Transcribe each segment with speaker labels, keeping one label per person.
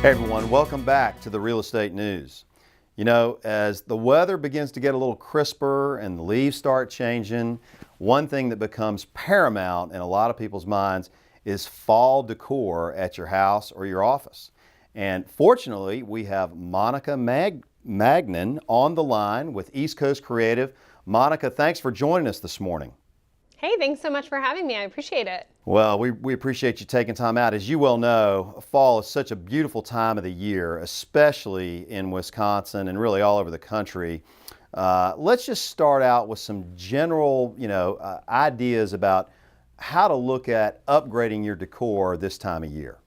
Speaker 1: Hey everyone, welcome back to the Real Estate News. You know, as the weather begins to get a little crisper and the leaves start changing, one thing that becomes paramount in a lot of people's minds is fall decor at your house or your office. And fortunately, we have Monica Mangin on the line with East Coast Creative. Monica, thanks for joining us this morning.
Speaker 2: Hey, thanks so much for having me. I appreciate it.
Speaker 1: Well, we appreciate you taking time out. As you well know, fall is such a beautiful time of the year, especially in Wisconsin and really all over the country. Let's just start out with some general, ideas about how to look at upgrading your decor this time of year.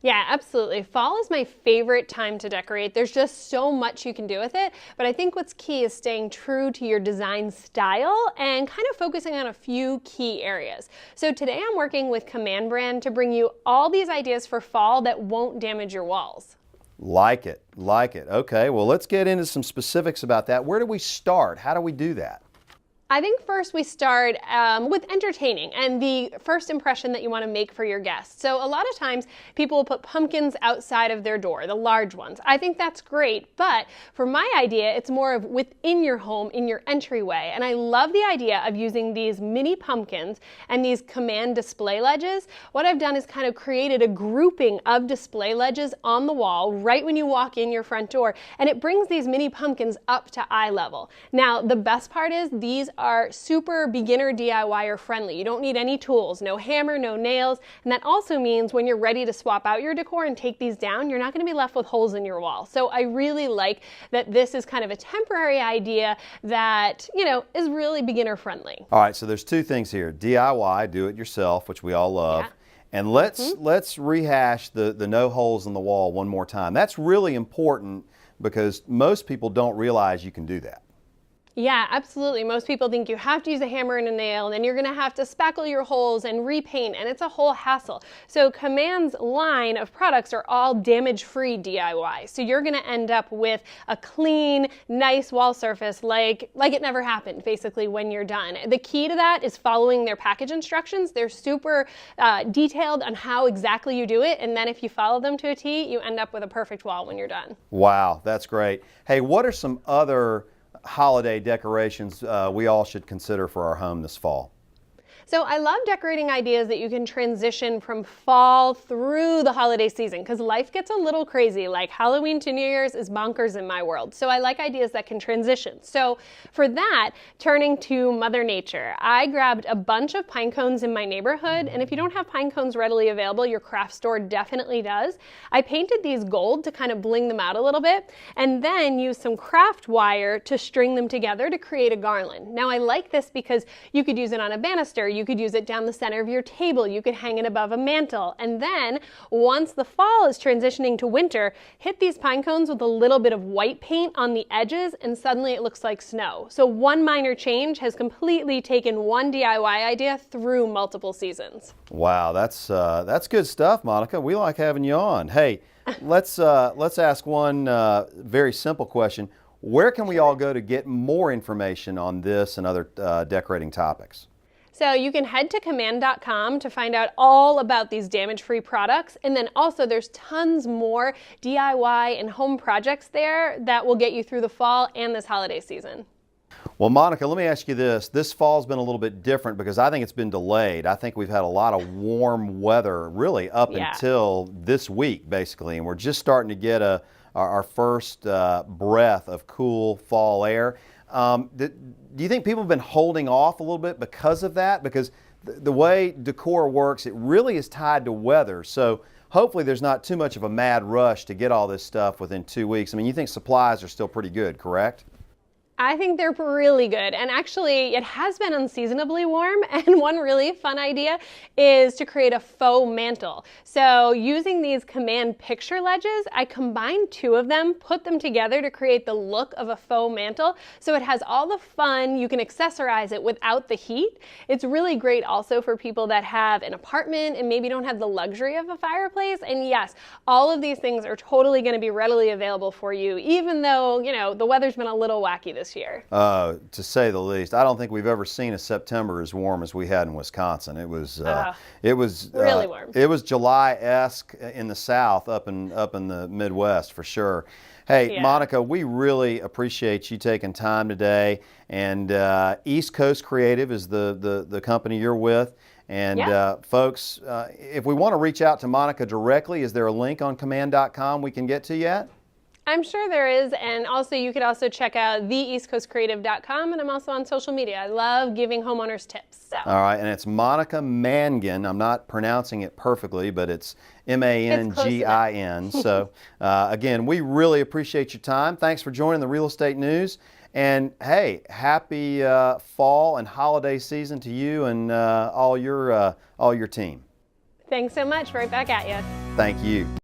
Speaker 2: Yeah, absolutely. Fall is my favorite time to decorate. There's just so much you can do with it, but I think what's key is staying true to your design style and kind of focusing on a few key areas. So today I'm working with Command Brand to bring you all these ideas for fall that won't damage your walls.
Speaker 1: Like it. Okay, well, let's get into some specifics about that. Where do we start? How do we do that?
Speaker 2: I think first we start with entertaining and the first impression that you want to make for your guests. So a lot of times people will put pumpkins outside of their door, the large ones. I think that's great, but for my idea, it's more of within your home, in your entryway. And I love the idea of using these mini pumpkins and these command display ledges. What I've done is kind of created a grouping of display ledges on the wall right when you walk in your front door, and it brings these mini pumpkins up to eye level. Now, the best part is these are super beginner DIYer friendly. You don't need any tools, no hammer, no nails, and that also means when you're ready to swap out your decor and take these down, you're not going to be left with holes in your wall. So I really like that this is kind of a temporary idea that, is really beginner friendly.
Speaker 1: All right, so there's two things here. DIY, do it yourself, which we all love. Yeah. And let's rehash the no holes in the wall one more time. That's really important because most people don't realize you can do that.
Speaker 2: Yeah, absolutely. Most people think you have to use a hammer and a nail, and then you're going to have to spackle your holes and repaint, and it's a whole hassle. So Command's line of products are all damage-free DIY. So you're going to end up with a clean, nice wall surface like it never happened, basically, when you're done. The key to that is following their package instructions. They're super detailed on how exactly you do it, and then if you follow them to a T, you end up with a perfect wall when you're done.
Speaker 1: Wow, that's great. Hey, what are some other holiday decorations we all should consider for our home this fall?
Speaker 2: So I love decorating ideas that you can transition from fall through the holiday season because life gets a little crazy. Like Halloween to New Year's is bonkers in my world. So I like ideas that can transition. So for that, turning to Mother Nature, I grabbed a bunch of pine cones in my neighborhood. And if you don't have pine cones readily available, your craft store definitely does. I painted these gold to kind of bling them out a little bit and then used some craft wire to string them together to create a garland. Now I like this because you could use it on a banister. You could use it down the center of your table. You could hang it above a mantle. And then once the fall is transitioning to winter, hit these pine cones with a little bit of white paint on the edges and suddenly it looks like snow. So one minor change has completely taken one DIY idea through multiple seasons.
Speaker 1: Wow, that's good stuff, Monica. We like having you on. Hey, let's ask one very simple question. Where can we all go to get more information on this and other decorating topics?
Speaker 2: So you can head to command.com to find out all about these damage-free products. And then also there's tons more DIY and home projects there that will get you through the fall and this holiday season.
Speaker 1: Well, Monica, let me ask you this. This fall's been a little bit different because I think it's been delayed. I think we've had a lot of warm weather really up until this week, basically. And we're just starting to get our first breath of cool fall air. Do you think people have been holding off a little bit because of that? Because the way decor works, it really is tied to weather. So hopefully there's not too much of a mad rush to get all this stuff within 2 weeks. I mean, you think supplies are still pretty good, correct?
Speaker 2: I think they're really good. And actually, it has been unseasonably warm. And one really fun idea is to create a faux mantle. So using these Command picture ledges, I combined two of them, put them together to create the look of a faux mantle. So it has all the fun. You can accessorize it without the heat. It's really great also for people that have an apartment and maybe don't have the luxury of a fireplace. And yes, all of these things are totally going to be readily available for you, even though, the weather's been a little wacky this this year.
Speaker 1: To say the least. I don't think we've ever seen a September as warm as we had in Wisconsin. It was
Speaker 2: really warm.
Speaker 1: It was July-esque in the South, up in the Midwest for sure. Hey,
Speaker 2: Yeah.
Speaker 1: Monica, we really appreciate you taking time today. And East Coast Creative is the company you're with. And folks, if we want to reach out to Monica directly, is there a link on command.com we can get to yet?
Speaker 2: I'm sure there is, and also you could also check out theeastcoastcreative.com, and I'm also on social media. I love giving homeowners tips. So.
Speaker 1: All right, and it's Monica Mangin. I'm not pronouncing it perfectly, but it's Mangin. So again, we really appreciate your time. Thanks for joining the Real Estate News. And hey, happy fall and holiday season to you and all your team.
Speaker 2: Thanks so much. Right back at you.
Speaker 1: Thank you.